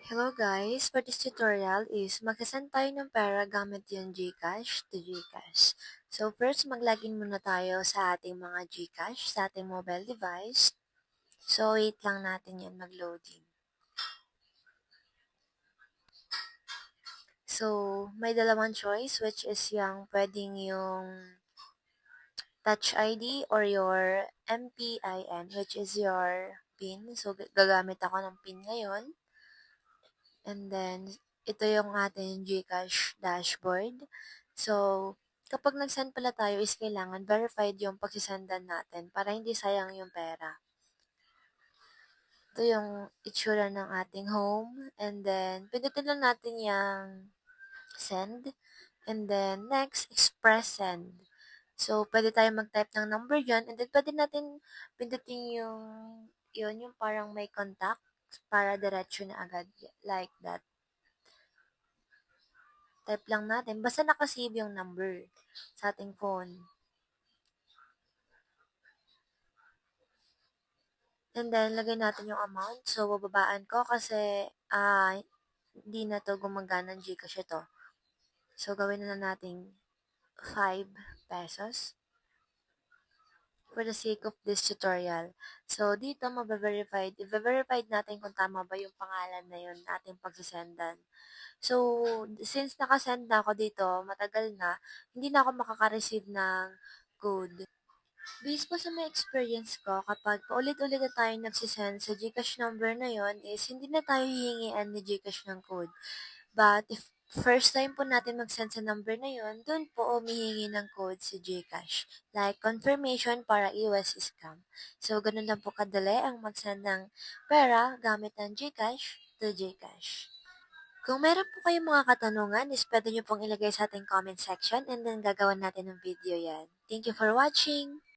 Hello guys! For this tutorial is magsasend tayo ng pera gamit yung GCash to GCash. So first, mag-login muna tayo sa ating mga GCash sa ating mobile device. So wait lang natin yan mag-loading. So may dalawang choice which is yung pwedeng yung Touch ID or your MPIN which is your PIN. So gagamit ako ng PIN ngayon. And then, ito yung ating GCash dashboard. So, kapag nag-send pala tayo is kailangan verified yung pagsisendan natin para hindi sayang yung pera. Ito yung itsura ng ating home. And then, pindutin lang natin yung send. And then, next, express send. So, pwede tayo mag-type ng number dyan. And then, pwede natin pindutin yung parang may contact para diretso na agad. Like that. Type lang natin, basta nakasave yung number sa ating phone. And then, lagay natin yung amount. So, bababaan ko kasi hindi na to gumagana ng Gcash ito. So, gawin na natin 5 pesos for the sake of this tutorial. So, dito i-verified natin kung tama ba yung pangalan na yun ating pagsisendan. So, since nakasend na ako dito, matagal na, hindi na ako makaka-receive ng code. Based po sa may experience ko, kapag paulit-ulit na tayo nagsisend sa GCash number na yon is hindi na tayo hihingian ni GCash ng code. But if first time po natin mag-send sa number na yon, dun po humihingi ng code si GCash. Like confirmation para iwas scam. So, ganun lang po kadali ang mag-send ng pera gamit ng GCash to GCash. Kung meron po kayong mga katanungan, is pwede nyo pong ilagay sa ating comment section and then gagawan natin ng video yan. Thank you for watching!